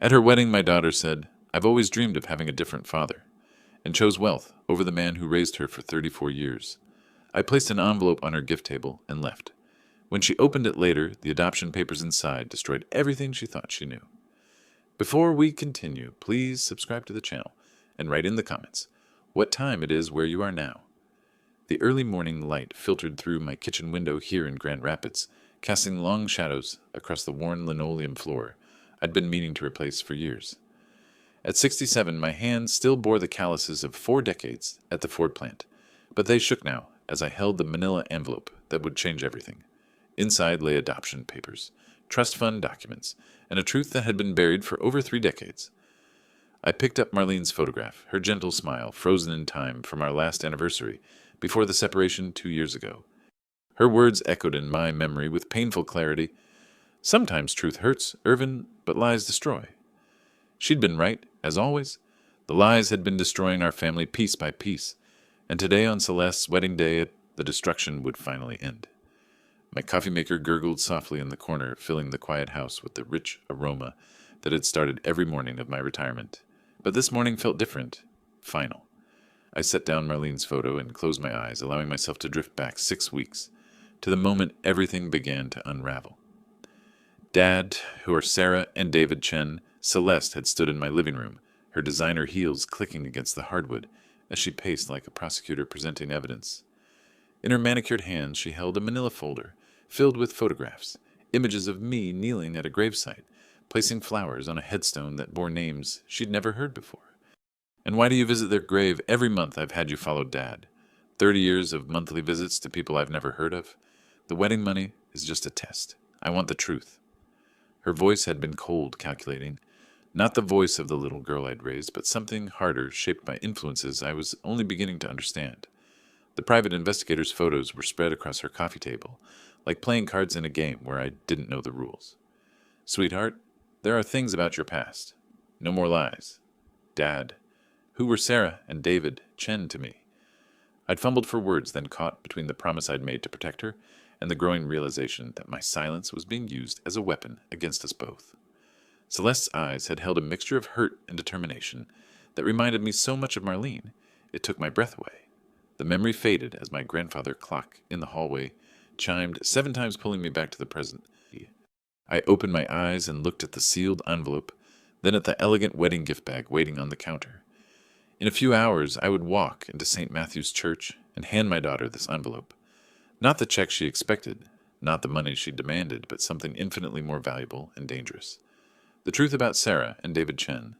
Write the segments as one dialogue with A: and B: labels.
A: At her wedding, my daughter said, "I've always dreamed of having a different father," and chose wealth over the man who raised her for 34 years. I placed an envelope on her gift table and left. When she opened it later, the adoption papers inside destroyed everything she thought she knew. Before we continue, please subscribe to the channel and write in the comments what time it is where you are now. The early morning light filtered through my kitchen window here in Grand Rapids, casting long shadows across the worn linoleum floor I'd been meaning to replace for years. At 67, my hands still bore the calluses of 4 decades at the Ford plant, but they shook now as I held the manila envelope that would change everything. Inside lay adoption papers, trust fund documents, and a truth that had been buried for over 3 decades. I picked up Marlene's photograph, her gentle smile frozen in time from our last anniversary before the separation 2 years ago. Her words echoed in my memory with painful clarity. "Sometimes truth hurts, Irvin, but lies destroy." She'd been right, as always. The lies had been destroying our family piece by piece, and today on Celeste's wedding day, the destruction would finally end. My coffee maker gurgled softly in the corner, filling the quiet house with the rich aroma that had started every morning of my retirement. But this morning felt different, final. I set down Marlene's photo and closed my eyes, allowing myself to drift back 6 weeks, to the moment everything began to unravel. Dad, who are Sarah and David Chen, Celeste had stood in my living room, her designer heels clicking against the hardwood as she paced like a prosecutor presenting evidence. In her manicured hands she held a manila folder filled with photographs, images of me kneeling at a gravesite, placing flowers on a headstone that bore names she'd never heard before. "And why do you visit their grave every month I've had you follow Dad? 30 years of monthly visits to people I've never heard of? The wedding money is just a test. I want the truth." Her voice had been cold, calculating. Not the voice of the little girl I'd raised, but something harder, shaped by influences I was only beginning to understand. The private investigator's photos were spread across her coffee table, like playing cards in a game where I didn't know the rules. "Sweetheart, there are things about your past. No more lies. Dad, who were Sarah and David Chen to me?" I'd fumbled for words, then caught between the promise I'd made to protect her and the growing realization that my silence was being used as a weapon against us both. Celeste's eyes had held a mixture of hurt and determination that reminded me so much of Marlene, it took my breath away. The memory faded as my grandfather clock in the hallway chimed 7 times, pulling me back to the present. I opened my eyes and looked at the sealed envelope, then at the elegant wedding gift bag waiting on the counter. In a few hours, I would walk into St. Matthew's Church and hand my daughter this envelope. Not the check she expected, not the money she demanded, but something infinitely more valuable and dangerous. The truth about Sarah and David Chen.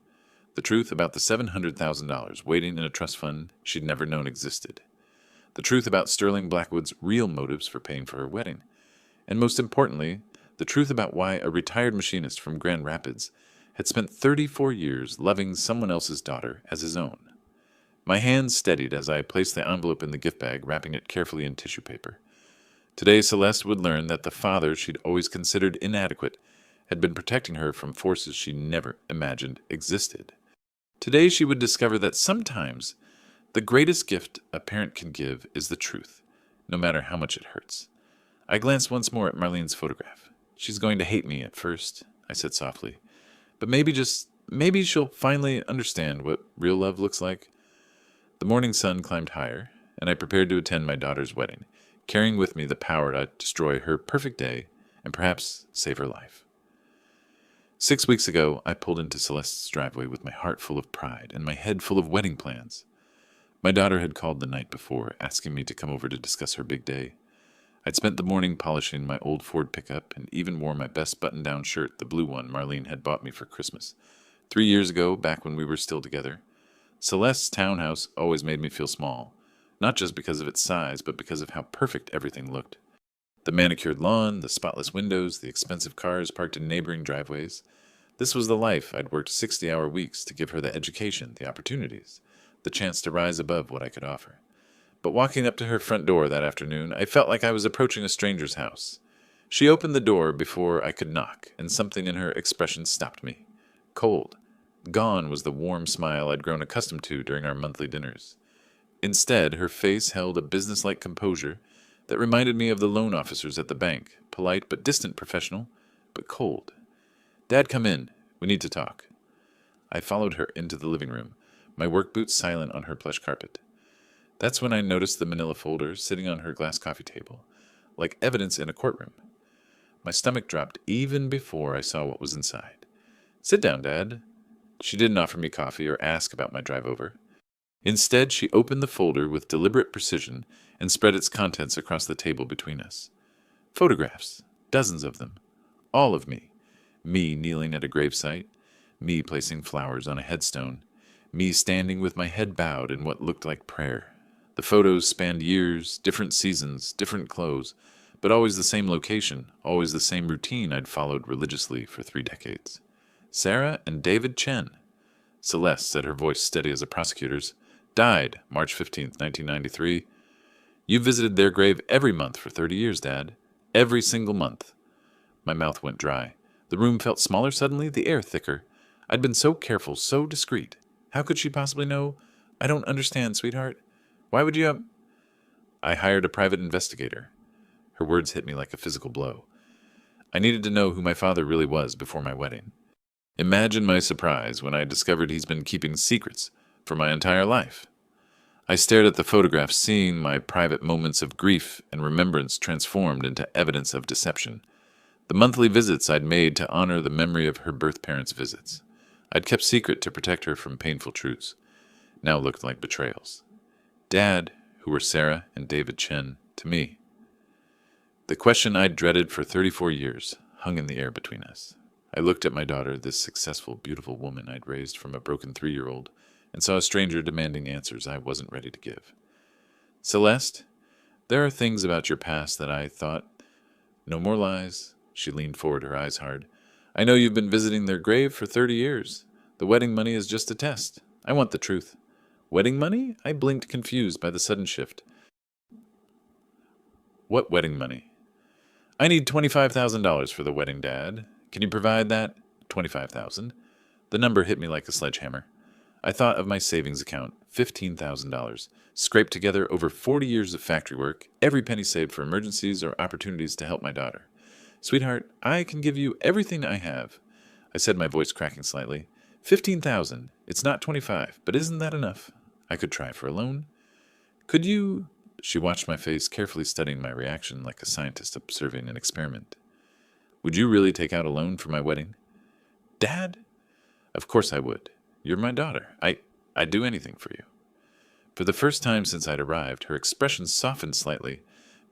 A: The truth about the $700,000 waiting in a trust fund she'd never known existed. The truth about Sterling Blackwood's real motives for paying for her wedding. And most importantly, the truth about why a retired machinist from Grand Rapids had spent 34 years loving someone else's daughter as his own. My hands steadied as I placed the envelope in the gift bag, wrapping it carefully in tissue paper. Today, Celeste would learn that the father she'd always considered inadequate had been protecting her from forces she never imagined existed. Today, she would discover that sometimes the greatest gift a parent can give is the truth, no matter how much it hurts. I glanced once more at Marlene's photograph. "She's going to hate me at first," I said softly. "But maybe she'll finally understand what real love looks like." The morning sun climbed higher, and I prepared to attend my daughter's wedding, carrying with me the power to destroy her perfect day and perhaps save her life. 6 weeks ago, I pulled into Celeste's driveway with my heart full of pride and my head full of wedding plans. My daughter had called the night before, asking me to come over to discuss her big day. I'd spent the morning polishing my old Ford pickup and even wore my best button-down shirt, the blue one Marlene had bought me for Christmas 3 years ago, back when we were still together. Celeste's townhouse always made me feel small, not just because of its size, but because of how perfect everything looked. The manicured lawn, the spotless windows, the expensive cars parked in neighboring driveways. This was the life I'd worked 60-hour weeks to give her: the education, the opportunities, the chance to rise above what I could offer. But walking up to her front door that afternoon, I felt like I was approaching a stranger's house. She opened the door before I could knock, and something in her expression stopped me. Cold. Gone was the warm smile I'd grown accustomed to during our monthly dinners. Instead, her face held a businesslike composure that reminded me of the loan officers at the bank, polite but distant, professional, but cold. "Dad, come in. We need to talk." I followed her into the living room, my work boots silent on her plush carpet. That's when I noticed the manila folder sitting on her glass coffee table, like evidence in a courtroom. My stomach dropped even before I saw what was inside. "Sit down, Dad." She didn't offer me coffee or ask about my drive over. Instead, she opened the folder with deliberate precision and spread its contents across the table between us. Photographs, dozens of them, all of me. Me kneeling at a gravesite, me placing flowers on a headstone, me standing with my head bowed in what looked like prayer. The photos spanned years, different seasons, different clothes, but always the same location, always the same routine I'd followed religiously for 3 decades. Sarah and David Chen. Celeste said, her voice steady as a prosecutor's. Died March 15th, 1993. You visited their grave every month for 30 years, Dad. Every single month. My mouth went dry. The room felt smaller suddenly, the air thicker. I'd been so careful, so discreet. How could she possibly know? I don't understand, sweetheart. Why would you I hired a private investigator. Her words hit me like a physical blow. I needed to know who my father really was before my wedding. Imagine my surprise when I discovered he's been keeping secrets for my entire life. I stared at the photographs, seeing my private moments of grief and remembrance transformed into evidence of deception. The monthly visits I'd made to honor the memory of her birth parents' visits. I'd kept secret to protect her from painful truths. Now looked like betrayals. Dad, who were Sarah and David Chen, to me. The question I'd dreaded for 34 years hung in the air between us. I looked at my daughter, this successful, beautiful woman I'd raised from a broken 3-year-old, and saw a stranger demanding answers I wasn't ready to give. Celeste, there are things about your past that I thought... No more lies. She leaned forward, her eyes hard. I know you've been visiting their grave for 30 years. The wedding money is just a test. I want the truth. Wedding money? I blinked, confused by the sudden shift. What wedding money? I need $25,000 for the wedding, Dad. Can you provide that? $25,000. The number hit me like a sledgehammer. I thought of my savings account, $15,000, scraped together over 40 years of factory work, every penny saved for emergencies or opportunities to help my daughter. Sweetheart, I can give you everything I have. I said, my voice cracking slightly. $15,000. It's not 25, but isn't that enough? I could try for a loan. Could you... She watched my face, carefully studying my reaction like a scientist observing an experiment. Would you really take out a loan for my wedding? Dad? Of course I would. You're my daughter. I'd do anything for you. For the first time since I'd arrived, her expression softened slightly,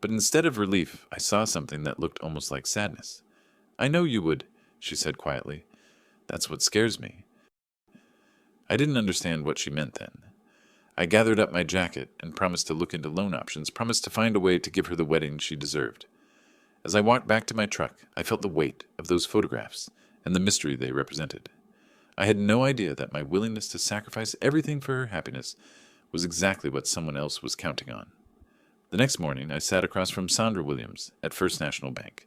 A: but instead of relief, I saw something that looked almost like sadness. I know you would, she said quietly. That's what scares me. I didn't understand what she meant then. I gathered up my jacket and promised to look into loan options, promised to find a way to give her the wedding she deserved. As I walked back to my truck, I felt the weight of those photographs and the mystery they represented. I had no idea that my willingness to sacrifice everything for her happiness was exactly what someone else was counting on. The next morning, I sat across from Sandra Williams at First National Bank,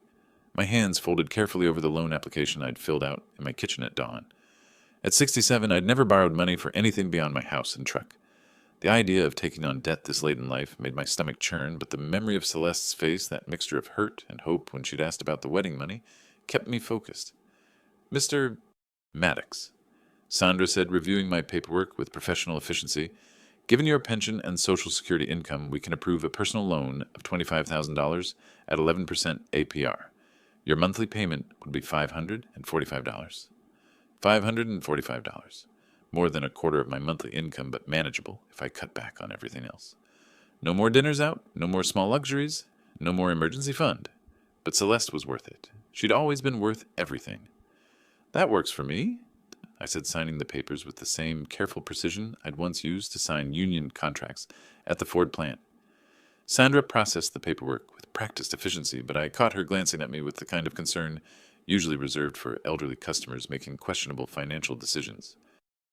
A: my hands folded carefully over the loan application I'd filled out in my kitchen at dawn. At 67, I'd never borrowed money for anything beyond my house and truck. The idea of taking on debt this late in life made my stomach churn, but the memory of Celeste's face, that mixture of hurt and hope when she'd asked about the wedding money, kept me focused. Mr. Maddox, Sandra said, reviewing my paperwork with professional efficiency, given your pension and Social Security income, we can approve a personal loan of $25,000 at 11% APR. Your monthly payment would be $545. $545. More than a quarter of my monthly income, but manageable if I cut back on everything else. No more dinners out, no more small luxuries, no more emergency fund. But Celeste was worth it. She'd always been worth everything. That works for me, I said, signing the papers with the same careful precision I'd once used to sign union contracts at the Ford plant. Sandra processed the paperwork with practiced efficiency, but I caught her glancing at me with the kind of concern usually reserved for elderly customers making questionable financial decisions.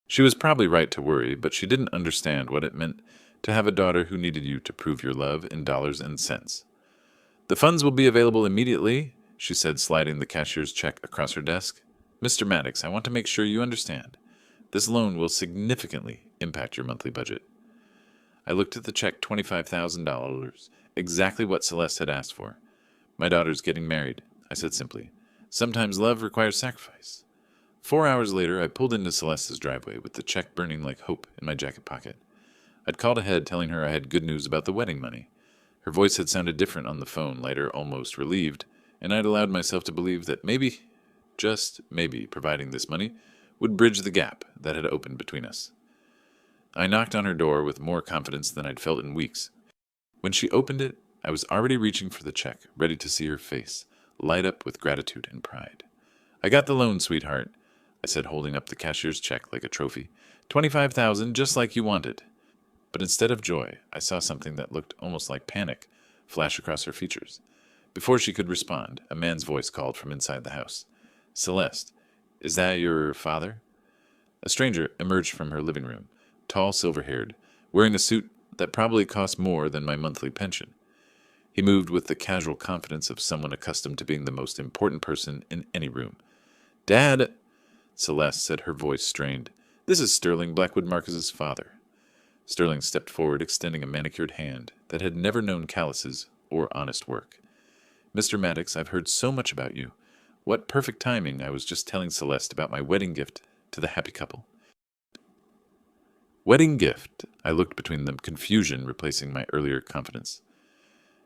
A: She was probably right to worry, but she didn't understand what it meant to have a daughter who needed you to prove your love in dollars and cents. The funds will be available immediately, she said, sliding the cashier's check across her desk. Mr. Maddox, I want to make sure you understand. This loan will significantly impact your monthly budget. I looked at the check, $25,000, exactly what Celeste had asked for. My daughter's getting married, I said simply. Sometimes love requires sacrifice. 4 hours later, I pulled into Celeste's driveway with the check burning like hope in my jacket pocket. I'd called ahead telling her I had good news about the wedding money. Her voice had sounded different on the phone, lighter, almost relieved, and I'd allowed myself to believe that maybe, just maybe, providing this money would bridge the gap that had opened between us. I knocked on her door with more confidence than I'd felt in weeks. When she opened it, I was already reaching for the check, ready to see her face, light up with gratitude and pride. "I got the loan, sweetheart," I said, holding up the cashier's check like a trophy. $25,000, just like you wanted. But instead of joy, I saw something that looked almost like panic flash across her features. Before she could respond, a man's voice called from inside the house. "Celeste, is that your father?" A stranger emerged from her living room, tall, silver-haired, wearing a suit that probably cost more than my monthly pension. He moved with the casual confidence of someone accustomed to being the most important person in any room. "Dad," Celeste said, her voice strained. "This is Sterling Blackwood Marcus's father." Sterling stepped forward, extending a manicured hand that had never known calluses or honest work. "Mr. Maddox, I've heard so much about you. What perfect timing. I was just telling Celeste about my wedding gift to the happy couple." "Wedding gift?" I looked between them, confusion replacing my earlier confidence.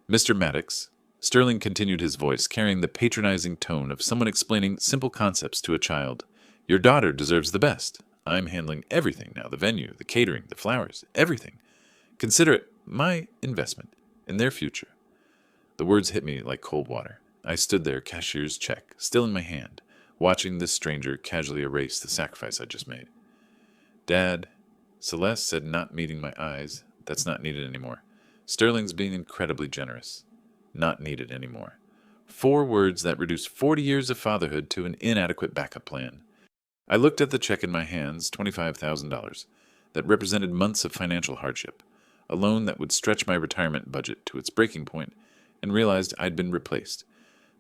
A: "Mr. Maddox," Sterling continued, his voice carrying the patronizing tone of someone explaining simple concepts to a child. "Your daughter deserves the best. I'm handling everything now, the venue, the catering, the flowers, everything. Consider it my investment in their future." The words hit me like cold water. I stood there, cashier's check still in my hand, watching this stranger casually erase the sacrifice I'd just made. "Dad," Celeste said, not meeting my eyes, "that's not needed anymore. Sterling's being incredibly generous. Not needed anymore." 4 words that reduced 40 years of fatherhood to an inadequate backup plan. I looked at the check in my hands, $25,000, that represented months of financial hardship, a loan that would stretch my retirement budget to its breaking point, and realized I'd been replaced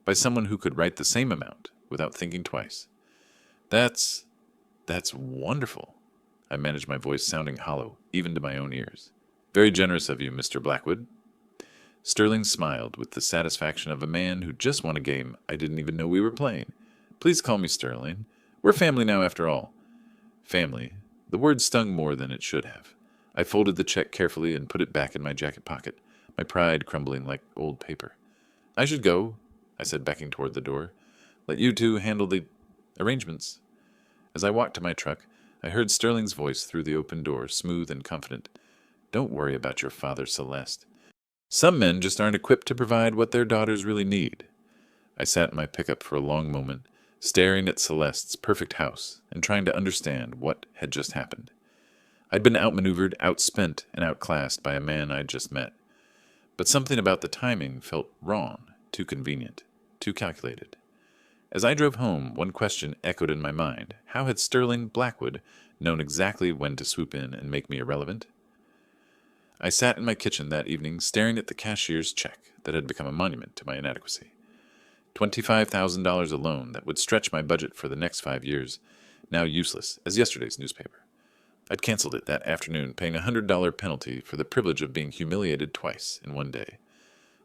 A: by someone who could write the same amount without thinking twice. That's wonderful." I managed my voice sounding hollow, even to my own ears. "Very generous of you, Mr. Blackwood." Sterling smiled with the satisfaction of a man who just won a game I didn't even know we were playing. "Please call me Sterling. We're family now, after all." Family. The word stung more than it should have. I folded the check carefully and put it back in my jacket pocket, my pride crumbling like old paper. "I should go," I said, backing toward the door. "Let you two handle the arrangements." As I walked to my truck, I heard Sterling's voice through the open door, smooth and confident. "Don't worry about your father, Celeste. Some men just aren't equipped to provide what their daughters really need." I sat in my pickup for a long moment, staring at Celeste's perfect house and trying to understand what had just happened. I'd been outmaneuvered, outspent, and outclassed by a man I'd just met. But something about the timing felt wrong, too convenient, too calculated. As I drove home, one question echoed in my mind. How had Sterling Blackwood known exactly when to swoop in and make me irrelevant? I sat in my kitchen that evening, staring at the cashier's check that had become a monument to my inadequacy. $25,000 alone that would stretch my budget for the next 5 years, now useless as yesterday's newspaper. I'd canceled it that afternoon, paying a $100 penalty for the privilege of being humiliated twice in one day.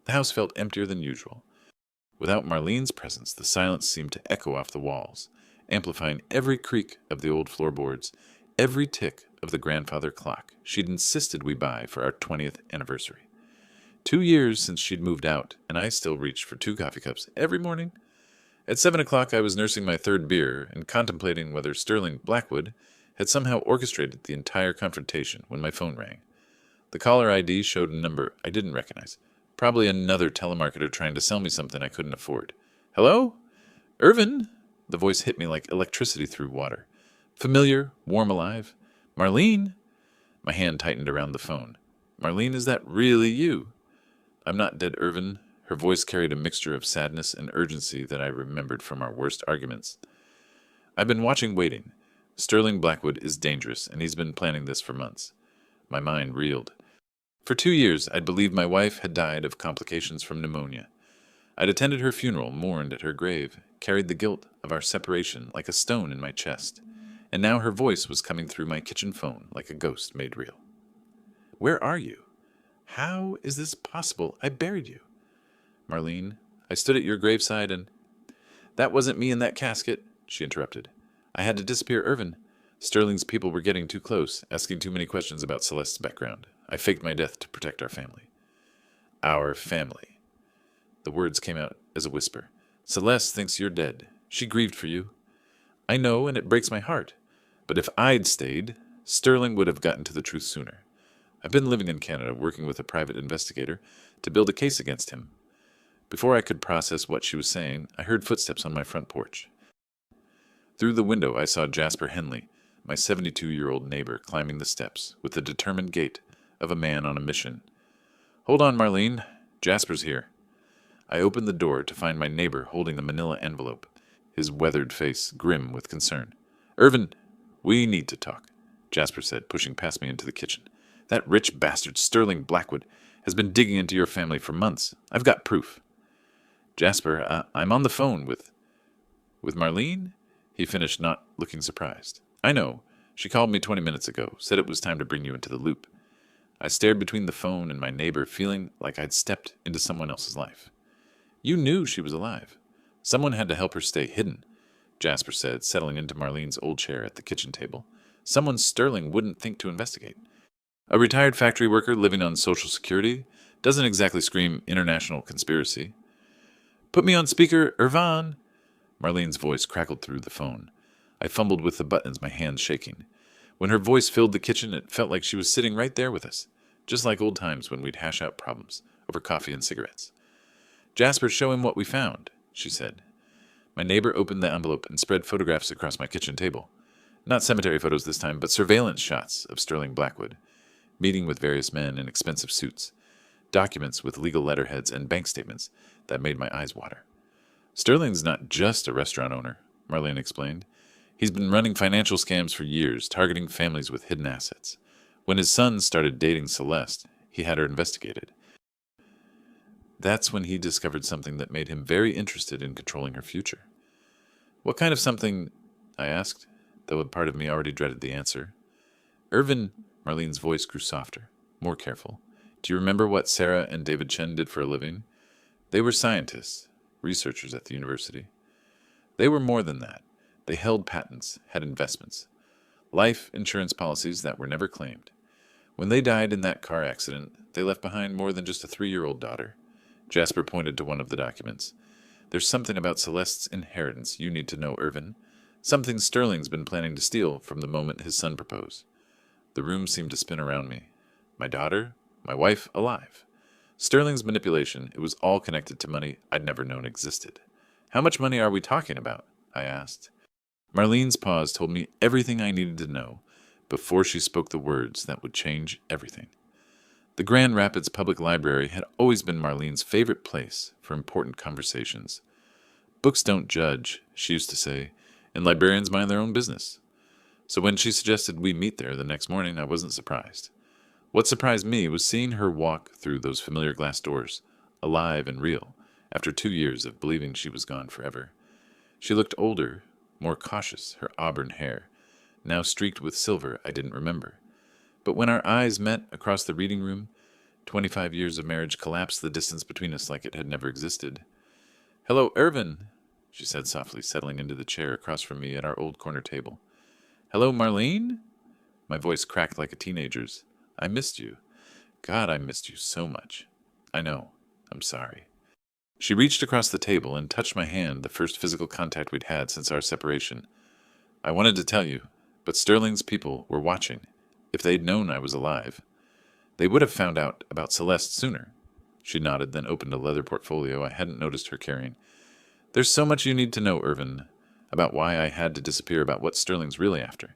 A: The house felt emptier than usual. Without Marlene's presence, the silence seemed to echo off the walls, amplifying every creak of the old floorboards, every tick of the grandfather clock she'd insisted we buy for our 20th anniversary. 2 years since she'd moved out, and I still reached for 2 coffee cups every morning. At 7 o'clock, I was nursing my 3rd beer and contemplating whether Sterling Blackwood had somehow orchestrated the entire confrontation when my phone rang. The caller ID showed a number I didn't recognize. Probably another telemarketer trying to sell me something I couldn't afford. "Hello? Irvin?" The voice hit me like electricity through water. Familiar, warm, alive. "Marlene?" My hand tightened around the phone. "Marlene, is that really you?" "I'm not dead, Irvin." Her voice carried a mixture of sadness and urgency that I remembered from our worst arguments. "I've been watching Waiting. Sterling Blackwood is dangerous, and he's been planning this for months." My mind reeled. For 2 years, I'd believed my wife had died of complications from pneumonia. I'd attended her funeral, mourned at her grave, carried the guilt of our separation like a stone in my chest, and now her voice was coming through my kitchen phone like a ghost made real. "Where are you? How is this possible? I buried you." "Marlene, I stood at your graveside and—" "That wasn't me in that casket," she interrupted. I had to disappear Irvin. Sterling's people were getting too close, asking too many questions about Celeste's background. I faked my death to protect our family. Our family. The words came out as a whisper. Celeste thinks you're dead. She grieved for you. I know, and it breaks my heart. But if I'd stayed, Sterling would have gotten to the truth sooner. I've been living in Canada, working with a private investigator to build a case against him. Before I could process what she was saying, I heard footsteps on my front porch. Through the window, I saw Jasper Henley, my 72-year-old neighbor, climbing the steps with the determined gait of a man on a mission. Hold on, Marlene. Jasper's here. I opened the door to find my neighbor holding the manila envelope, his weathered face grim with concern. Irvin, we need to talk, Jasper said, pushing past me into the kitchen. That rich bastard Sterling Blackwood has been digging into your family for months. I've got proof. Jasper, I'm on the phone with Marlene? He finished, not looking surprised. I know. She called me 20 minutes ago, said it was time to bring you into the loop. I stared between the phone and my neighbor, feeling like I'd stepped into someone else's life. You knew she was alive. Someone had to help her stay hidden, Jasper said, settling into Marlene's old chair at the kitchen table. Someone Sterling wouldn't think to investigate. A retired factory worker living on Social Security doesn't exactly scream international conspiracy. Put me on speaker, Irvan. Marlene's voice crackled through the phone. I fumbled with the buttons, my hands shaking. When her voice filled the kitchen, it felt like she was sitting right there with us, just like old times when we'd hash out problems over coffee and cigarettes. Jasper, show him what we found, she said. My neighbor opened the envelope and spread photographs across my kitchen table. Not cemetery photos this time, but surveillance shots of Sterling Blackwood, meeting with various men in expensive suits, documents with legal letterheads and bank statements that made my eyes water. Sterling's not just a restaurant owner, Marlene explained. He's been running financial scams for years, targeting families with hidden assets. When his son started dating Celeste, he had her investigated. That's when he discovered something that made him very interested in controlling her future. What kind of something? I asked, though a part of me already dreaded the answer. Irvin, Marlene's voice grew softer, more careful. Do you remember what Sarah and David Chen did for a living? They were scientists, researchers at the university. They were more than that. They held patents, had investments, life insurance policies that were never claimed. When they died in that car accident, they left behind more than just a 3-year-old daughter. Jasper pointed to one of the documents. There's something about Celeste's inheritance you need to know, Irvin. Something Sterling's been planning to steal from the moment his son proposed. The room seemed to spin around me. My daughter, my wife, alive. Sterling's manipulation, it was all connected to money I'd never known existed. How much money are we talking about? I asked. Marlene's pause told me everything I needed to know before she spoke the words that would change everything. The Grand Rapids Public Library had always been Marlene's favorite place for important conversations. Books don't judge, she used to say, and librarians mind their own business. So when she suggested we meet there the next morning, I wasn't surprised. What surprised me was seeing her walk through those familiar glass doors, alive and real, after 2 years of believing she was gone forever. She looked older, more cautious, her auburn hair, now streaked with silver I didn't remember. But when our eyes met across the reading room, 25 years of marriage collapsed the distance between us like it had never existed. Hello, Irvin, she said softly, settling into the chair across from me at our old corner table. Hello, Marlene? My voice cracked like a teenager's. I missed you. God, I missed you so much. I know. I'm sorry. She reached across the table and touched my hand, the first physical contact we'd had since our separation. I wanted to tell you, but Sterling's people were watching. If they'd known I was alive, they would have found out about Celeste sooner. She nodded, then opened a leather portfolio I hadn't noticed her carrying. There's so much you need to know, Irvin, about why I had to disappear, about what Sterling's really after.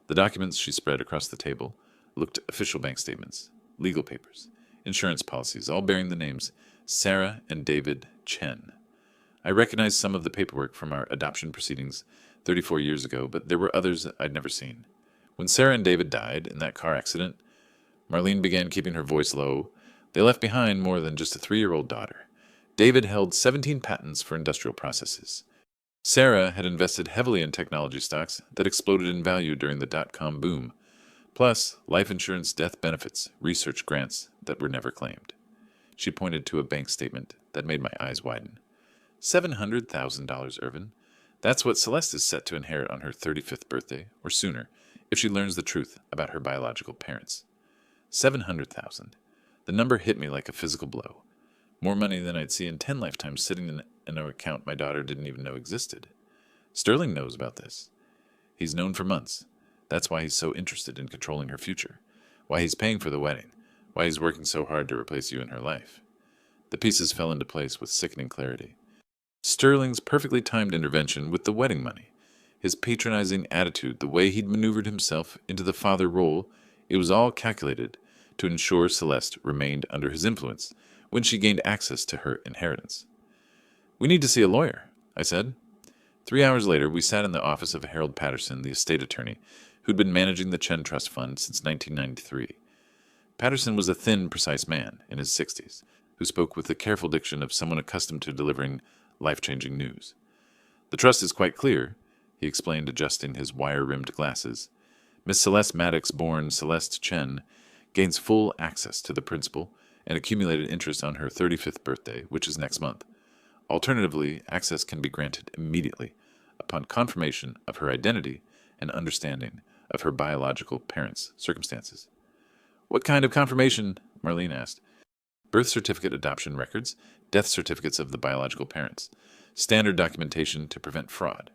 A: The documents she spread across the table looked official bank statements, legal papers, insurance policies, all bearing the names Sarah and David Chen. I recognized some of the paperwork from our adoption proceedings 34 years ago, but there were others I'd never seen. When Sarah and David died in that car accident, Marlene began keeping her voice low. They left behind more than just a 3-year-old daughter. David held 17 patents for industrial processes. Sarah had invested heavily in technology stocks that exploded in value during the dot-com boom, plus life insurance death benefits, research grants that were never claimed. She pointed to a bank statement that made my eyes widen. $700,000, Irvin. That's what Celeste is set to inherit on her 35th birthday, or sooner, if she learns the truth about her biological parents. 700,000. The number hit me like a physical blow. More money than I'd see in 10 lifetimes sitting in an account my daughter didn't even know existed. Sterling knows about this. He's known for months. That's why he's so interested in controlling her future. Why he's paying for the wedding. Why he's working so hard to replace you in her life. The pieces fell into place with sickening clarity. Sterling's perfectly timed intervention with the wedding money, his patronizing attitude, the way he'd maneuvered himself into the father role, it was all calculated to ensure Celeste remained under his influence when she gained access to her inheritance. "We need to see a lawyer," I said. 3 hours later, we sat in the office of Harold Patterson, the estate attorney, who'd been managing the Chen Trust Fund since 1993. Patterson was a thin, precise man in his 60s, who spoke with the careful diction of someone accustomed to delivering life-changing news. "The trust is quite clear," he explained, adjusting his wire-rimmed glasses. "Miss Celeste Maddox, born Celeste Chen, gains full access to the principal and accumulated interest on her 35th birthday, which is next month. Alternatively, access can be granted immediately upon confirmation of her identity and understanding of her biological parents' circumstances." "What kind of confirmation?" Marlene asked. "Birth certificate, adoption records, death certificates of the biological parents. Standard documentation to prevent fraud."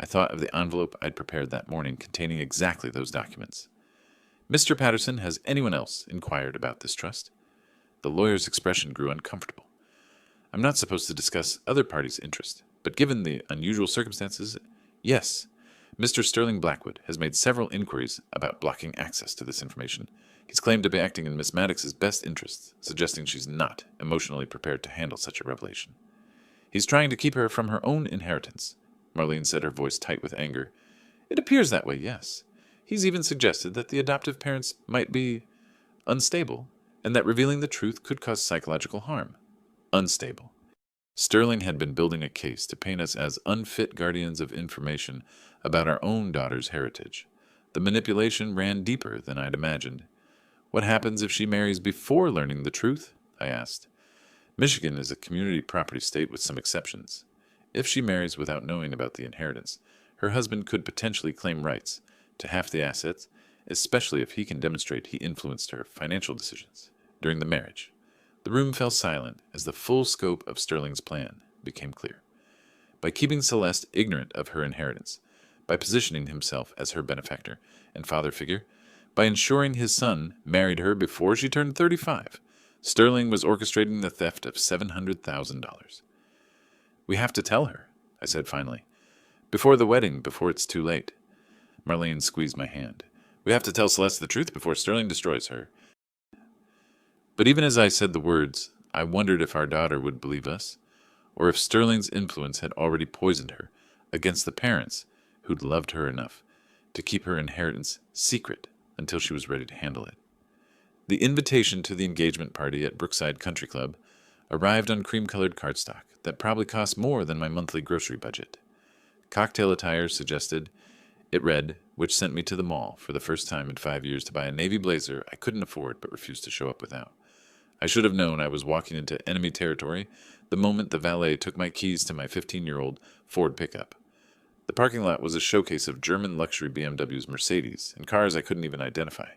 A: I thought of the envelope I'd prepared that morning containing exactly those documents. "Mr. Patterson, has anyone else inquired about this trust?" The lawyer's expression grew uncomfortable. "I'm not supposed to discuss other parties' interest, but given the unusual circumstances, yes. Mr. Sterling Blackwood has made several inquiries about blocking access to this information. He's claimed to be acting in Miss Maddox's best interests, suggesting she's not emotionally prepared to handle such a revelation. He's trying to keep her from her own inheritance." Marlene said, her voice tight with anger. "It appears that way, yes. He's even suggested that the adoptive parents might be unstable, and that revealing the truth could cause psychological harm." Unstable. Sterling had been building a case to paint us as unfit guardians of information about our own daughter's heritage. The manipulation ran deeper than I'd imagined. "What happens if she marries before learning the truth?" I asked. "Michigan is a community property state with some exceptions. If she marries without knowing about the inheritance, her husband could potentially claim rights to half the assets, especially if he can demonstrate he influenced her financial decisions during the marriage." The room fell silent as the full scope of Sterling's plan became clear. By keeping Celeste ignorant of her inheritance, by positioning himself as her benefactor and father figure, by ensuring his son married her before she turned 35, Sterling was orchestrating the theft of $700,000. "We have to tell her," I said finally. "Before the wedding, before it's too late." Marlene squeezed my hand. "We have to tell Celeste the truth before Sterling destroys her." But even as I said the words, I wondered if our daughter would believe us, or if Sterling's influence had already poisoned her against the parents who'd loved her enough to keep her inheritance secret until she was ready to handle it. The invitation to the engagement party at Brookside Country Club arrived on cream-colored cardstock that probably cost more than my monthly grocery budget. Cocktail attire suggested. It read, which sent me to the mall for the first time in 5 years to buy a navy blazer I couldn't afford but refused to show up without. I should have known I was walking into enemy territory the moment the valet took my keys to my 15-year-old Ford pickup. The parking lot was a showcase of German luxury BMWs, Mercedes, and cars I couldn't even identify,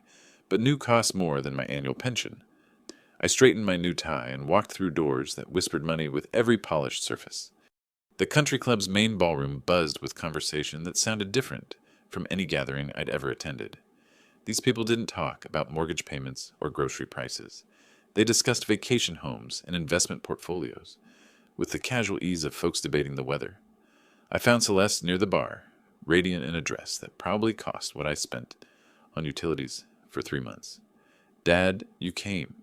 A: but knew cost more than my annual pension. I straightened my new tie and walked through doors that whispered money with every polished surface. The country club's main ballroom buzzed with conversation that sounded different from any gathering I'd ever attended. These people didn't talk about mortgage payments or grocery prices. They discussed vacation homes and investment portfolios, with the casual ease of folks debating the weather. I found Celeste near the bar, radiant in a dress that probably cost what I spent on utilities for 3 months. "Dad, you came."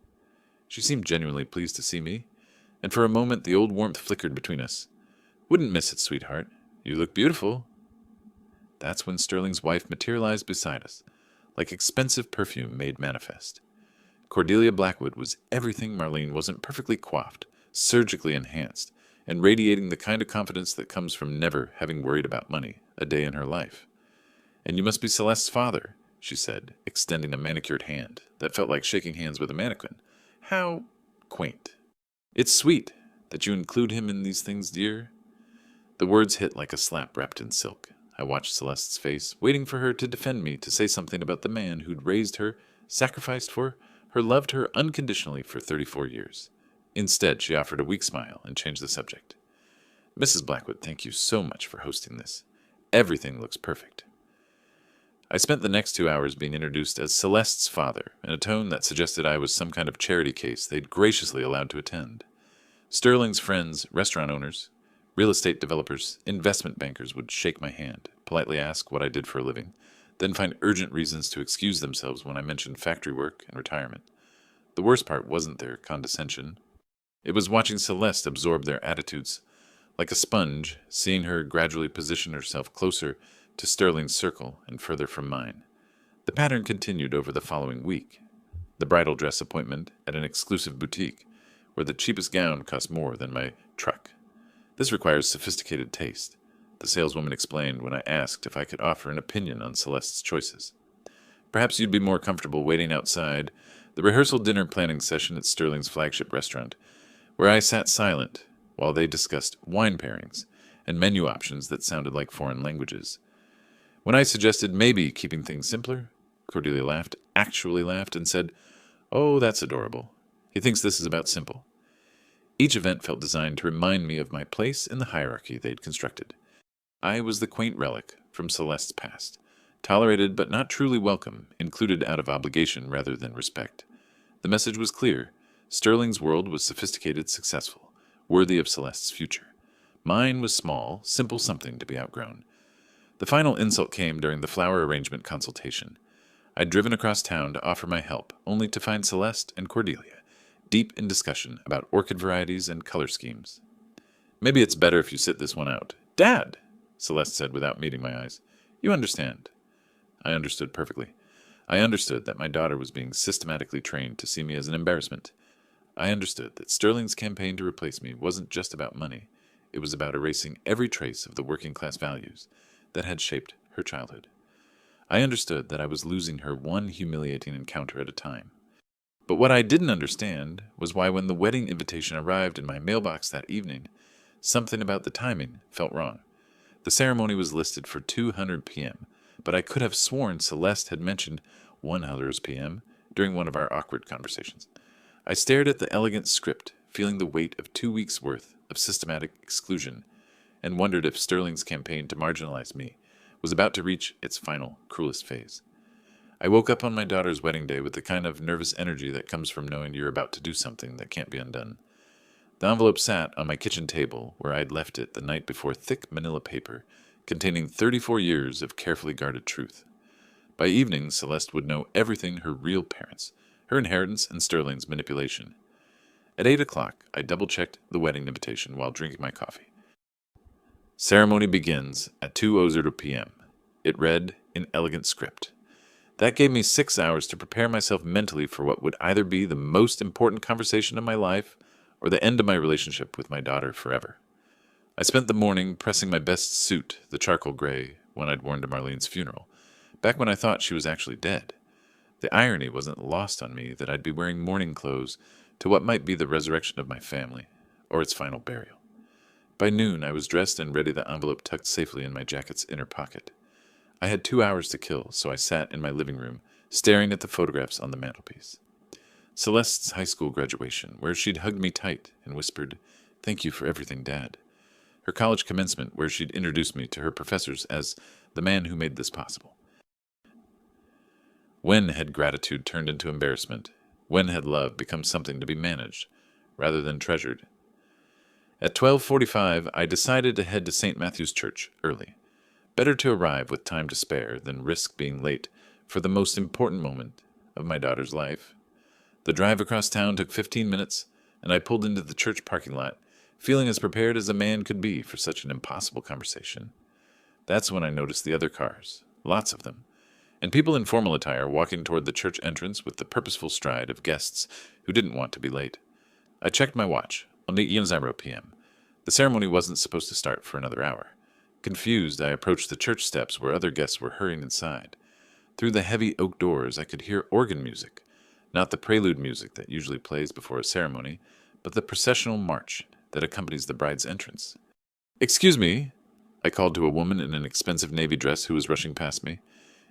A: She seemed genuinely pleased to see me, and for a moment the old warmth flickered between us. "Wouldn't miss it, sweetheart. You look beautiful." That's when Sterling's wife materialized beside us, like expensive perfume made manifest. Cordelia Blackwood was everything Marlene wasn't perfectly coiffed, surgically enhanced, and radiating the kind of confidence that comes from never having worried about money a day in her life. "And you must be Celeste's father," she said, extending a manicured hand that felt like shaking hands with a mannequin. "How quaint." "It's sweet that you include him in these things, dear." The words hit like a slap wrapped in silk. I watched Celeste's face, waiting for her to defend me, to say something about the man who'd raised her, sacrificed for her, loved her unconditionally for 34 years. Instead, she offered a weak smile and changed the subject. Mrs. Blackwood, thank you so much for hosting this. Everything looks perfect. I spent the next 2 hours being introduced as Celeste's father, in a tone that suggested I was some kind of charity case they'd graciously allowed to attend. Sterling's friends, restaurant owners, real estate developers, investment bankers would shake my hand, politely ask what I did for a living, then find urgent reasons to excuse themselves when I mentioned factory work and retirement. The worst part wasn't their condescension. It was watching Celeste absorb their attitudes. Like a sponge, seeing her gradually position herself closer to Sterling's circle and further from mine. The pattern continued over the following week. The bridal dress appointment at an exclusive boutique, where the cheapest gown cost more than my truck. This requires sophisticated taste, the saleswoman explained when I asked if I could offer an opinion on Celeste's choices. Perhaps you'd be more comfortable waiting outside the rehearsal dinner planning session at Sterling's flagship restaurant, where I sat silent while they discussed wine pairings and menu options that sounded like foreign languages. When I suggested maybe keeping things simpler, Cordelia laughed, actually laughed, and said, "Oh, that's adorable. He thinks this is about simple." Each event felt designed to remind me of my place in the hierarchy they'd constructed. I was the quaint relic from Celeste's past, tolerated but not truly welcome, included out of obligation rather than respect. The message was clear. Sterling's world was sophisticated, successful, worthy of Celeste's future. Mine was small, simple something to be outgrown. The final insult came during the flower arrangement consultation. I'd driven across town to offer my help, only to find Celeste and Cordelia deep in discussion about orchid varieties and color schemes. "Maybe it's better if you sit this one out." "Dad!" Celeste said without meeting my eyes. "You understand." I understood perfectly. I understood that my daughter was being systematically trained to see me as an embarrassment. I understood that Sterling's campaign to replace me wasn't just about money. It was about erasing every trace of the working-class values that had shaped her childhood. I understood that I was losing her one humiliating encounter at a time. But what I didn't understand was why, when the wedding invitation arrived in my mailbox that evening, something about the timing felt wrong. The ceremony was listed for 2:00 p.m., but I could have sworn Celeste had mentioned 1:00 p.m. during one of our awkward conversations. I stared at the elegant script, feeling the weight of 2 weeks' worth of systematic exclusion, and wondered if Sterling's campaign to marginalize me was about to reach its final, cruelest phase. I woke up on my daughter's wedding day with the kind of nervous energy that comes from knowing you're about to do something that can't be undone. The envelope sat on my kitchen table, where I'd left it the night before, thick manila paper containing 34 years of carefully guarded truth. By evening, Celeste would know everything her real parents, her inheritance, and Sterling's manipulation. At 8 o'clock, I double-checked the wedding invitation while drinking my coffee. Ceremony begins at 2:00 p.m. It read in elegant script. That gave me 6 hours to prepare myself mentally for what would either be the most important conversation of my life or the end of my relationship with my daughter forever. I spent the morning pressing my best suit, the charcoal gray one I'd worn to Marlene's funeral, back when I thought she was actually dead. The irony wasn't lost on me that I'd be wearing mourning clothes to what might be the resurrection of my family, or its final burial. By noon, I was dressed and ready, the envelope tucked safely in my jacket's inner pocket. I had 2 hours to kill, so I sat in my living room, staring at the photographs on the mantelpiece. Celeste's high school graduation, where she'd hugged me tight and whispered, "Thank you for everything, Dad." Her college commencement, where she'd introduced me to her professors as the man who made this possible. When had gratitude turned into embarrassment? When had love become something to be managed, rather than treasured? At 12:45, I decided to head to St. Matthew's Church early. Better to arrive with time to spare than risk being late for the most important moment of my daughter's life. The drive across town took 15 minutes, and I pulled into the church parking lot, feeling as prepared as a man could be for such an impossible conversation. That's when I noticed the other cars, lots of them, and people in formal attire walking toward the church entrance with the purposeful stride of guests who didn't want to be late. I checked my watch, only 1:00 p.m. The ceremony wasn't supposed to start for another hour. Confused, I approached the church steps where other guests were hurrying inside. Through the heavy oak doors, I could hear organ music, not the prelude music that usually plays before a ceremony, but the processional march that accompanies the bride's entrance. "Excuse me," I called to a woman in an expensive navy dress who was rushing past me.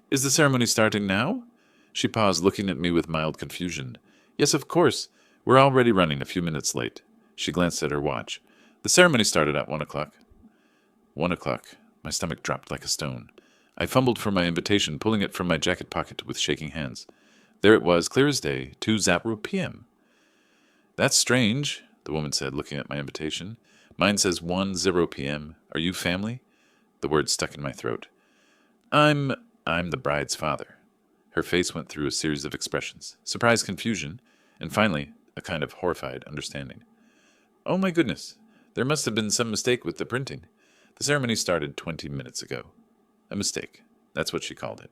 A: "Is the ceremony starting now?" She paused, looking at me with mild confusion. "Yes, of course. We're already running a few minutes late." She glanced at her watch. "The ceremony started at 1 o'clock. 1 o'clock. My stomach dropped like a stone. I fumbled for my invitation, pulling it from my jacket pocket with shaking hands. There it was, clear as day, 2:00 p.m. "That's strange," the woman said, looking at my invitation. "Mine says 1:00 p.m. Are you family?" The word stuck in my throat. I'm the bride's father." Her face went through a series of expressions: surprise, confusion, and finally a kind of horrified understanding. "Oh my goodness. There must have been some mistake with the printing. The ceremony started 20 minutes ago." A mistake. That's what she called it.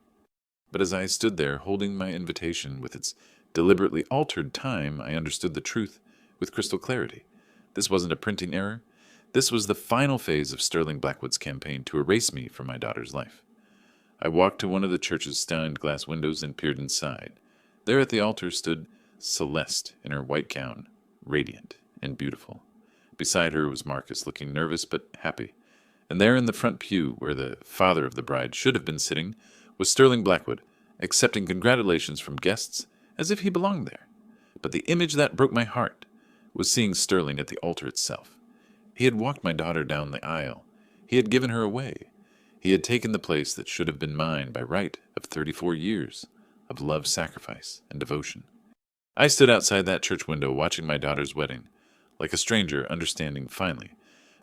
A: But as I stood there holding my invitation with its deliberately altered time, I understood the truth with crystal clarity. This wasn't a printing error. This was the final phase of Sterling Blackwood's campaign to erase me from my daughter's life. I walked to one of the church's stained glass windows and peered inside. There at the altar stood Celeste in her white gown, radiant and beautiful. Beside her was Marcus, looking nervous but happy. And there in the front pew, where the father of the bride should have been sitting, was Sterling Blackwood, accepting congratulations from guests as if he belonged there. But the image that broke my heart was seeing Sterling at the altar itself. He had walked my daughter down the aisle. He had given her away. He had taken the place that should have been mine by right of 34 years of love, sacrifice, and devotion. I stood outside that church window watching my daughter's wedding, like a stranger understanding finally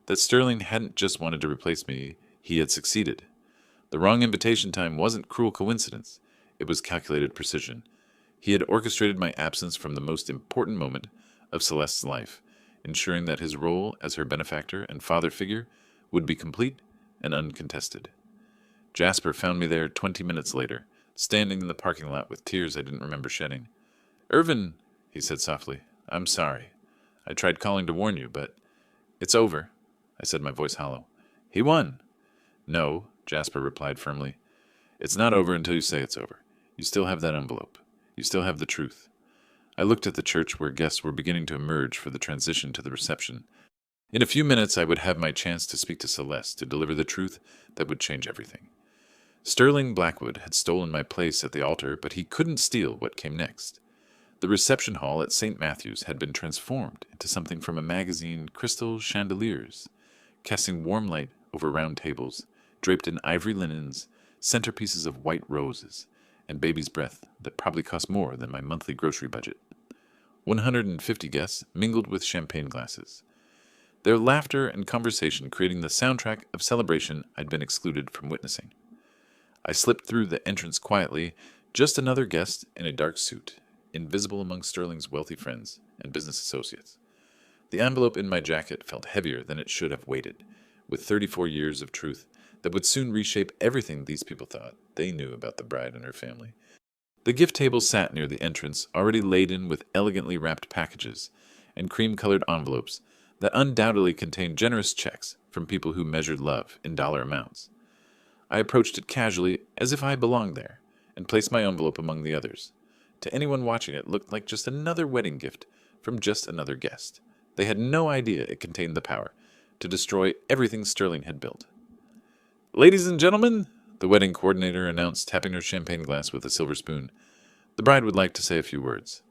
A: that Sterling hadn't just wanted to replace me, he had succeeded. The wrong invitation time wasn't cruel coincidence. It was calculated precision. He had orchestrated my absence from the most important moment of Celeste's life, ensuring that his role as her benefactor and father figure would be complete and uncontested. Jasper found me there 20 minutes later, standing in the parking lot with tears I didn't remember shedding. "Irvin," he said softly, "I'm sorry. I tried calling to warn you, but it's over," I said, my voice hollow. "He won." "No," Jasper replied firmly. "It's not over until you say it's over. You still have that envelope. You still have the truth." I looked at the church where guests were beginning to emerge for the transition to the reception. In a few minutes I would have my chance to speak to Celeste, to deliver the truth that would change everything. Sterling Blackwood had stolen my place at the altar, but he couldn't steal what came next. The reception hall at St. Matthew's had been transformed into something from a magazine: crystal chandeliers, casting warm light over round tables, draped in ivory linens, centerpieces of white roses, and baby's breath that probably cost more than my monthly grocery budget. 150 guests mingled with champagne glasses, their laughter and conversation creating the soundtrack of celebration I'd been excluded from witnessing. I slipped through the entrance quietly, just another guest in a dark suit, invisible among Sterling's wealthy friends and business associates. The envelope in my jacket felt heavier than it should have weighted, with 34 years of truth that would soon reshape everything these people thought they knew about the bride and her family. The gift table sat near the entrance, already laden with elegantly wrapped packages and cream-colored envelopes that undoubtedly contained generous checks from people who measured love in dollar amounts. I approached it casually, as if I belonged there, and placed my envelope among the others. To anyone watching, it looked like just another wedding gift from just another guest. They had no idea it contained the power to destroy everything Sterling had built. "Ladies and gentlemen," the wedding coordinator announced, tapping her champagne glass with a silver spoon, "the bride would like to say a few words."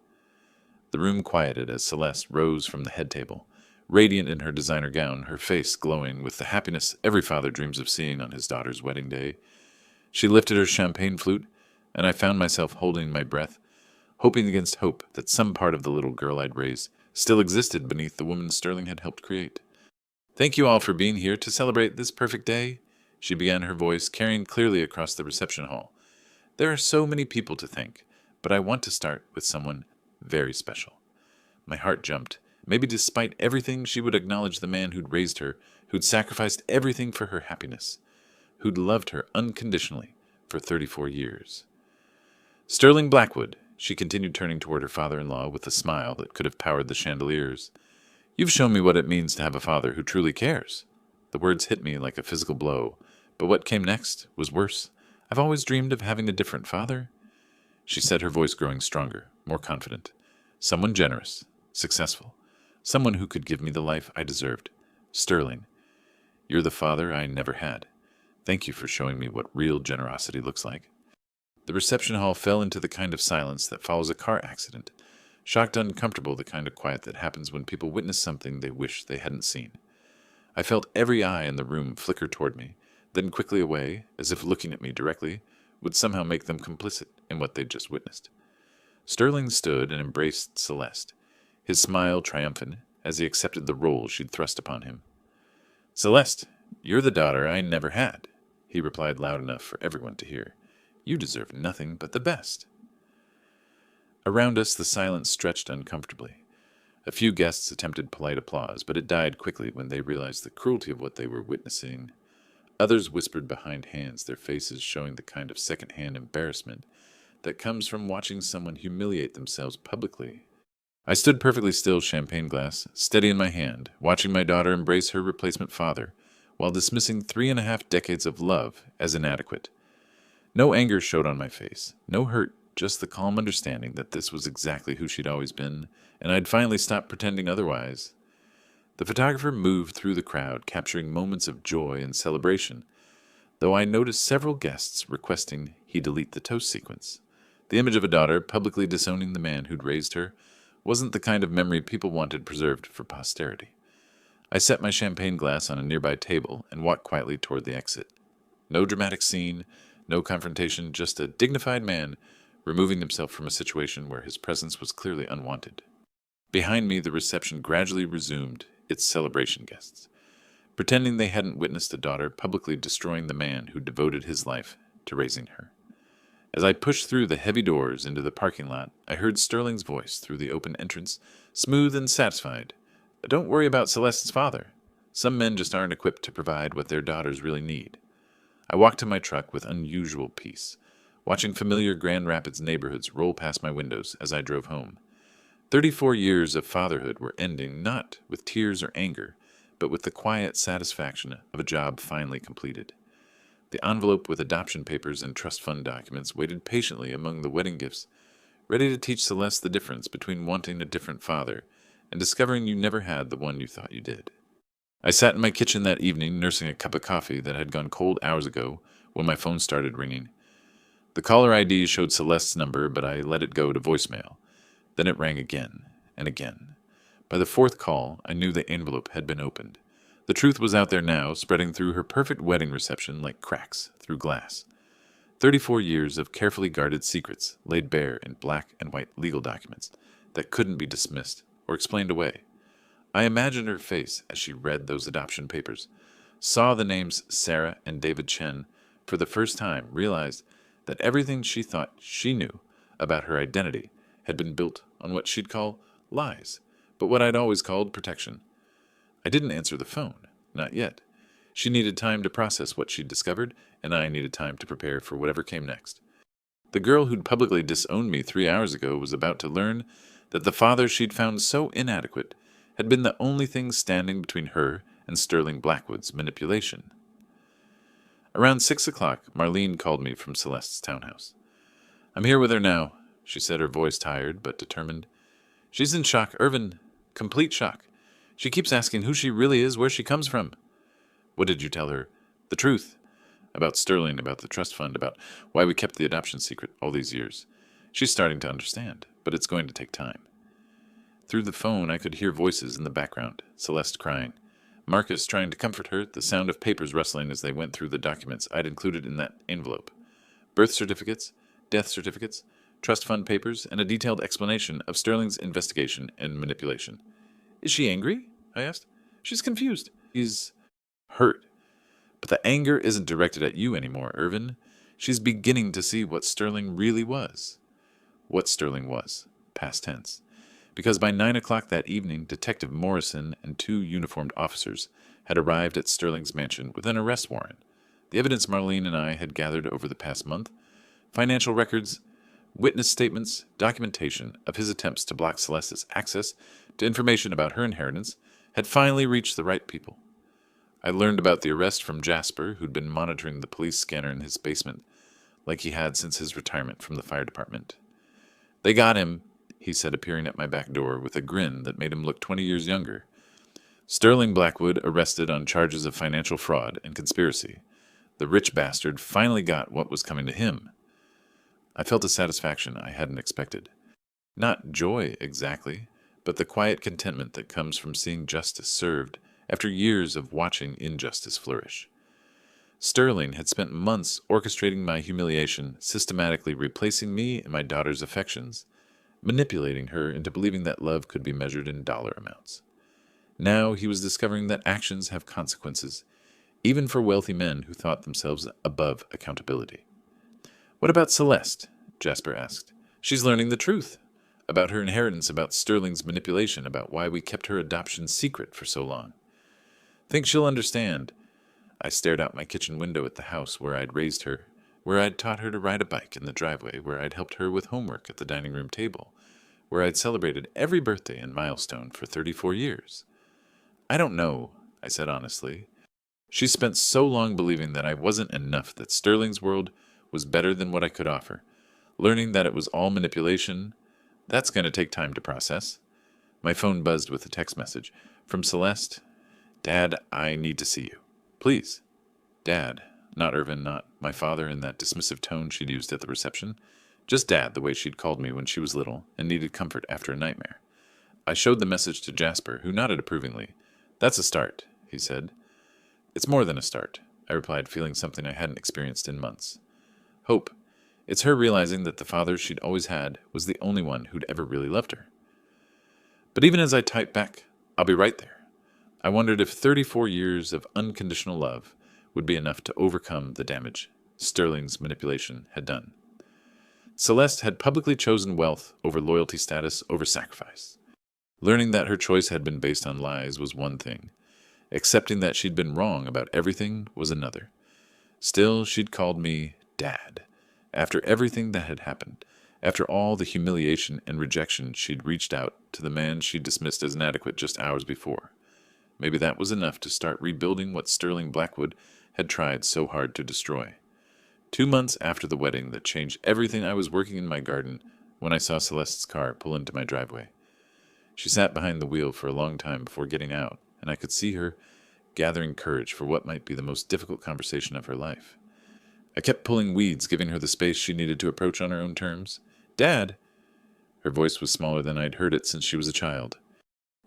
A: The room quieted as Celeste rose from the head table, radiant in her designer gown, her face glowing with the happiness every father dreams of seeing on his daughter's wedding day. She lifted her champagne flute, and I found myself holding my breath, hoping against hope that some part of the little girl I'd raised still existed beneath the woman Sterling had helped create. "Thank you all for being here to celebrate this perfect day," she began, her voice carrying clearly across the reception hall. "There are so many people to thank, but I want to start with someone very special." My heart jumped. Maybe despite everything, she would acknowledge the man who'd raised her, who'd sacrificed everything for her happiness, who'd loved her unconditionally for 34 years. "Sterling Blackwood," she continued, turning toward her father-in-law with a smile that could have powered the chandeliers, "you've shown me what it means to have a father who truly cares." The words hit me like a physical blow, but what came next was worse. "I've always dreamed of having a different father," she said, her voice growing stronger, more confident. "Someone generous, successful, someone who could give me the life I deserved. Sterling, You're the father I never had. Thank you for showing me what real generosity looks like." The reception hall fell into the kind of silence that follows a car accident, shocked, uncomfortable, the kind of quiet that happens when people witness something they wish they hadn't seen. I felt every eye in the room flicker toward me, then quickly away, as if looking at me directly would somehow make them complicit in what they'd just witnessed. Sterling stood and embraced Celeste, his smile triumphant as he accepted the role she'd thrust upon him. "Celeste, you're the daughter I never had," he replied loud enough for everyone to hear. "You deserve nothing but the best." Around us the silence stretched uncomfortably. A few guests attempted polite applause, but it died quickly when they realized the cruelty of what they were witnessing. Others whispered behind hands, their faces showing the kind of second-hand embarrassment that comes from watching someone humiliate themselves publicly. I stood perfectly still, champagne glass steady in my hand, watching my daughter embrace her replacement father, while dismissing 3.5 decades of love as inadequate. No anger showed on my face, no hurt, just the calm understanding that this was exactly who she'd always been, and I'd finally stopped pretending otherwise. The photographer moved through the crowd, capturing moments of joy and celebration, though I noticed several guests requesting he delete the toast sequence. The image of a daughter publicly disowning the man who'd raised her wasn't the kind of memory people wanted preserved for posterity. I set my champagne glass on a nearby table and walked quietly toward the exit. No dramatic scene, no confrontation, just a dignified man removing himself from a situation where his presence was clearly unwanted. Behind me, the reception gradually resumed its celebration guests, pretending they hadn't witnessed a daughter publicly destroying the man who devoted his life to raising her. As I pushed through the heavy doors into the parking lot, I heard Sterling's voice through the open entrance, smooth and satisfied. "Don't worry about Celeste's father. Some men just aren't equipped to provide what their daughters really need." I walked to my truck with unusual peace, watching familiar Grand Rapids neighborhoods roll past my windows as I drove home. 34 years of fatherhood were ending not with tears or anger, but with the quiet satisfaction of a job finally completed. The envelope with adoption papers and trust fund documents waited patiently among the wedding gifts, ready to teach Celeste the difference between wanting a different father and discovering you never had the one you thought you did. I sat in my kitchen that evening, nursing a cup of coffee that had gone cold hours ago when my phone started ringing. The caller ID showed Celeste's number, but I let it go to voicemail. Then it rang again and again. By the 4th call, I knew the envelope had been opened. The truth was out there now, spreading through her perfect wedding reception like cracks through glass. 34 years of carefully guarded secrets laid bare in black and white legal documents that couldn't be dismissed or explained away. I imagined her face as she read those adoption papers, saw the names Sarah and David Chen for the first time, realized that everything she thought she knew about her identity had been built on what she'd call lies, but what I'd always called protection. I didn't answer the phone, not yet. She needed time to process what she'd discovered, and I needed time to prepare for whatever came next. The girl who'd publicly disowned me 3 hours ago was about to learn that the father she'd found so inadequate had been the only thing standing between her and Sterling Blackwood's manipulation. Around 6 o'clock, Marlene called me from Celeste's townhouse. "I'm here with her now," she said, her voice tired but determined. "She's in shock, Irvin. Complete shock. She keeps asking who she really is, where she comes from." "What did you tell her?" "The truth. About Sterling, about the trust fund, about why we kept the adoption secret all these years. She's starting to understand, but it's going to take time." Through the phone, I could hear voices in the background, Celeste crying, Marcus trying to comfort her, the sound of papers rustling as they went through the documents I'd included in that envelope. Birth certificates, death certificates, trust fund papers, and a detailed explanation of Sterling's investigation and manipulation. "Is she angry?" I asked. "She's confused." "She's hurt. But the anger isn't directed at you anymore, Irvin. She's beginning to see what Sterling really was." What Sterling was, past tense. Because by 9 o'clock that evening, Detective Morrison and 2 uniformed officers had arrived at Sterling's mansion with an arrest warrant. The evidence Marlene and I had gathered over the past month, financial records, witness statements, documentation of his attempts to block Celeste's access to information about her inheritance, had finally reached the right people. I learned about the arrest from Jasper, who'd been monitoring the police scanner in his basement, like he had since his retirement from the fire department. "They got him," he said, appearing at my back door with a grin that made him look 20 years younger. Sterling Blackwood arrested on charges of financial fraud and conspiracy. The rich bastard finally got what was coming to him. I felt a satisfaction I hadn't expected. Not joy exactly, but the quiet contentment that comes from seeing justice served after years of watching injustice flourish. Sterling had spent months orchestrating my humiliation, systematically replacing me in my daughter's affections, manipulating her into believing that love could be measured in dollar amounts. Now he was discovering that actions have consequences, even for wealthy men who thought themselves above accountability. "What about Celeste?" Jasper asked. "She's learning the truth. About her inheritance, about Sterling's manipulation, about why we kept her adoption secret for so long. Think she'll understand." I stared out my kitchen window at the house where I'd raised her, where I'd taught her to ride a bike in the driveway, where I'd helped her with homework at the dining room table, where I'd celebrated every birthday and milestone for 34 years. "I don't know," I said honestly. She spent so long believing that I wasn't enough, that Sterling's world was better than what I could offer. Learning that it was all manipulation, that's going to take time to process. My phone buzzed with a text message from Celeste. "Dad, I need to see you. Please." Dad, not Irvin, not my father in that dismissive tone she'd used at the reception. Just Dad, the way she'd called me when she was little and needed comfort after a nightmare. I showed the message to Jasper, who nodded approvingly. "That's a start," he said. "It's more than a start," I replied, feeling something I hadn't experienced in months. Hope. It's her realizing that the father she'd always had was the only one who'd ever really loved her. But even as I typed back, "I'll be right there," I wondered if 34 years of unconditional love would be enough to overcome the damage Sterling's manipulation had done. Celeste had publicly chosen wealth over loyalty status over sacrifice. Learning that her choice had been based on lies was one thing. Accepting that she'd been wrong about everything was another. Still, she'd called me Dad. After everything that had happened, after all the humiliation and rejection, she'd reached out to the man she'd dismissed as inadequate just hours before. Maybe that was enough to start rebuilding what Sterling Blackwood had tried so hard to destroy. 2 months after the wedding that changed everything, I was working in my garden when I saw Celeste's car pull into my driveway. She sat behind the wheel for a long time before getting out, and I could see her gathering courage for what might be the most difficult conversation of her life. I kept pulling weeds, giving her the space she needed to approach on her own terms. "Dad!" Her voice was smaller than I'd heard it since she was a child.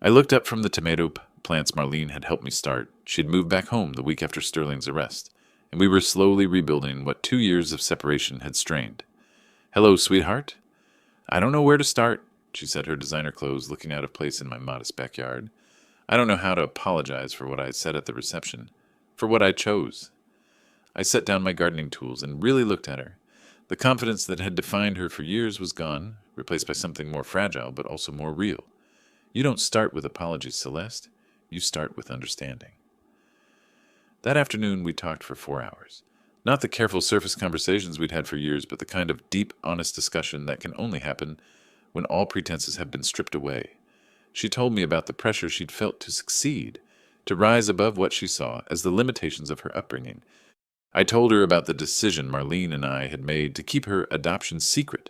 A: I looked up from the tomato plants Marlene had helped me start. She'd moved back home the week after Sterling's arrest, and we were slowly rebuilding what 2 years of separation had strained. "Hello, sweetheart." "I don't know where to start," she said, her designer clothes looking out of place in my modest backyard. I don't know how to apologize for what I said at the reception, for what I chose. I set down my gardening tools and really looked at her. The confidence that had defined her for years was gone, replaced by something more fragile but also more real. You don't start with apologies, Celeste. You start with understanding. That afternoon we talked for 4 hours. Not the careful surface conversations we'd had for years, but the kind of deep, honest discussion that can only happen when all pretenses have been stripped away. She told me about the pressure she'd felt to succeed, to rise above what she saw as the limitations of her upbringing. I told her about the decision Marlene and I had made to keep her adoption secret,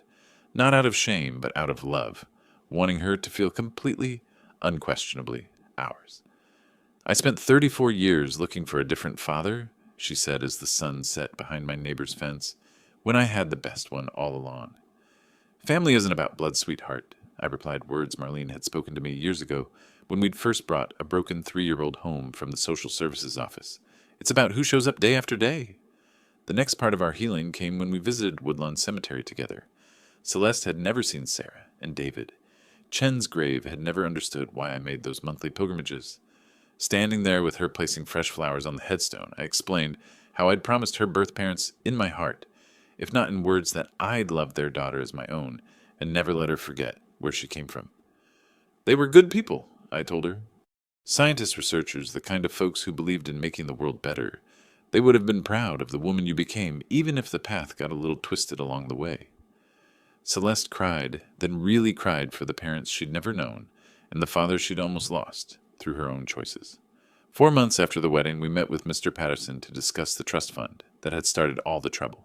A: not out of shame, but out of love, wanting her to feel completely, unquestionably ours. I spent 34 years looking for a different father, she said as the sun set behind my neighbor's fence, when I had the best one all along. Family isn't about blood, sweetheart, I replied, words Marlene had spoken to me years ago when we'd first brought a broken 3-year-old home from the social services office. It's about who shows up day after day. The next part of our healing came when we visited Woodlawn Cemetery together. Celeste had never seen Sarah and David. Chen's grave had never understood why I made those monthly pilgrimages. Standing there with her placing fresh flowers on the headstone, I explained how I'd promised her birth parents in my heart, if not in words, that I'd love their daughter as my own and never let her forget where she came from. They were good people, I told her. Scientists, researchers, the kind of folks who believed in making the world better. They would have been proud of the woman you became, even if the path got a little twisted along the way. Celeste cried, then really cried for the parents she'd never known and the father she'd almost lost through her own choices. 4 months after the wedding, we met with Mr. Patterson to discuss the trust fund that had started all the trouble.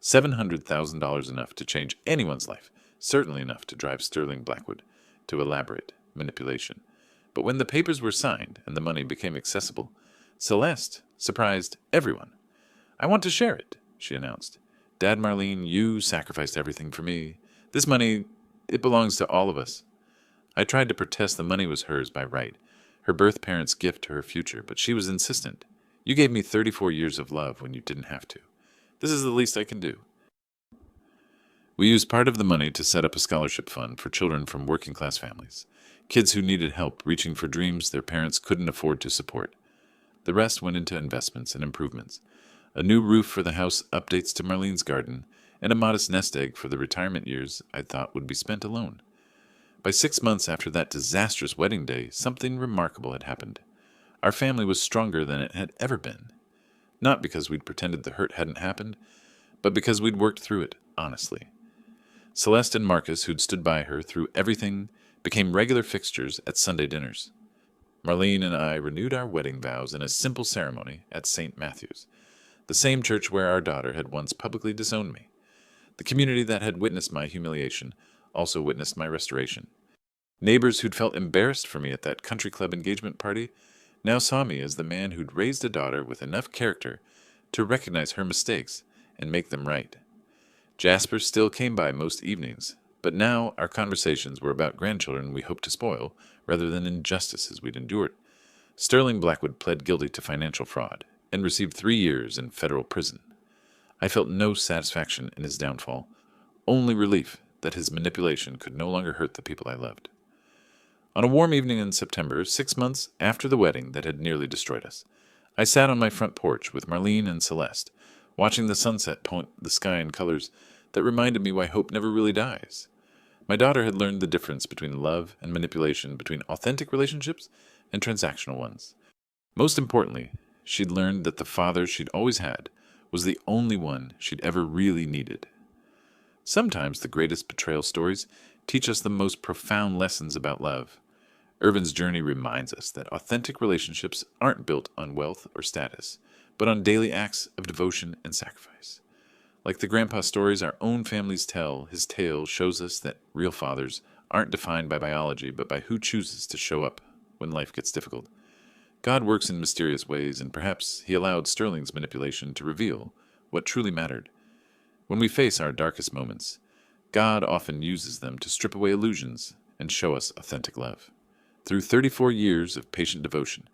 A: $700,000 enough to change anyone's life, certainly enough to drive Sterling Blackwood to elaborate manipulation. But when the papers were signed and the money became accessible, Celeste surprised everyone. "I want to share it," she announced. "Dad, Marlene, you sacrificed everything for me. This money, it belongs to all of us." I tried to protest the money was hers by right, her birth parents' gift to her future, but she was insistent. "You gave me 34 years of love when you didn't have to. This is the least I can do." We used part of the money to set up a scholarship fund for children from working-class families, kids who needed help reaching for dreams their parents couldn't afford to support. The rest went into investments and improvements. A new roof for the house, updates to Marlene's garden, and a modest nest egg for the retirement years I thought would be spent alone. By 6 months after that disastrous wedding day, something remarkable had happened. Our family was stronger than it had ever been. Not because we'd pretended the hurt hadn't happened, but because we'd worked through it, honestly. Celeste and Marcus, who'd stood by her through everything, became regular fixtures at Sunday dinners. Marlene and I renewed our wedding vows in a simple ceremony at St. Matthew's, the same church where our daughter had once publicly disowned me. The community that had witnessed my humiliation also witnessed my restoration. Neighbors who'd felt embarrassed for me at that country club engagement party now saw me as the man who'd raised a daughter with enough character to recognize her mistakes and make them right. Jasper still came by most evenings, but now our conversations were about grandchildren we hoped to spoil rather than injustices we'd endured. Sterling Blackwood pled guilty to financial fraud and received 3 years in federal prison. I felt no satisfaction in his downfall, only relief that his manipulation could no longer hurt the people I loved. On a warm evening in September, 6 months after the wedding that had nearly destroyed us, I sat on my front porch with Marlene and Celeste, watching the sunset paint the sky in colors that reminded me why hope never really dies. My daughter had learned the difference between love and manipulation, between authentic relationships and transactional ones. Most importantly, she'd learned that the father she'd always had was the only one she'd ever really needed. Sometimes the greatest betrayal stories teach us the most profound lessons about love. Irvin's journey reminds us that authentic relationships aren't built on wealth or status, but on daily acts of devotion and sacrifice. Like the grandpa stories our own families tell, his tale shows us that real fathers aren't defined by biology, but by who chooses to show up when life gets difficult. God works in mysterious ways, and perhaps he allowed Sterling's manipulation to reveal what truly mattered. When we face our darkest moments, God often uses them to strip away illusions and show us authentic love. Through 34 years of patient devotion,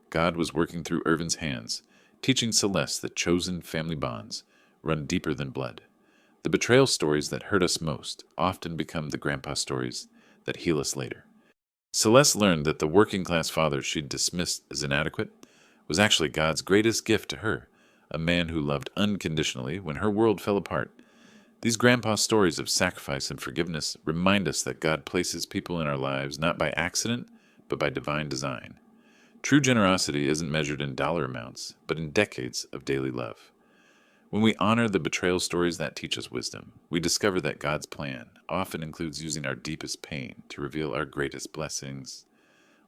A: God was working through Irvin's hands, teaching Celeste that chosen family bonds run deeper than blood. The betrayal stories that hurt us most often become the grandpa stories that heal us later. Celeste learned that the working-class father she'd dismissed as inadequate was actually God's greatest gift to her, a man who loved unconditionally when her world fell apart. These grandpa stories of sacrifice and forgiveness remind us that God places people in our lives not by accident, but by divine design. True generosity isn't measured in dollar amounts, but in decades of daily love. When we honor the betrayal stories that teach us wisdom, we discover that God's plan often includes using our deepest pain to reveal our greatest blessings.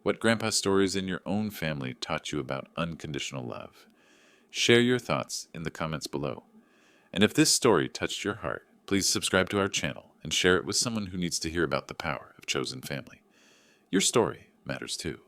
A: What grandpa stories in your own family taught you about unconditional love? Share your thoughts in the comments below. And if this story touched your heart, please subscribe to our channel and share it with someone who needs to hear about the power of chosen family. Your story matters too.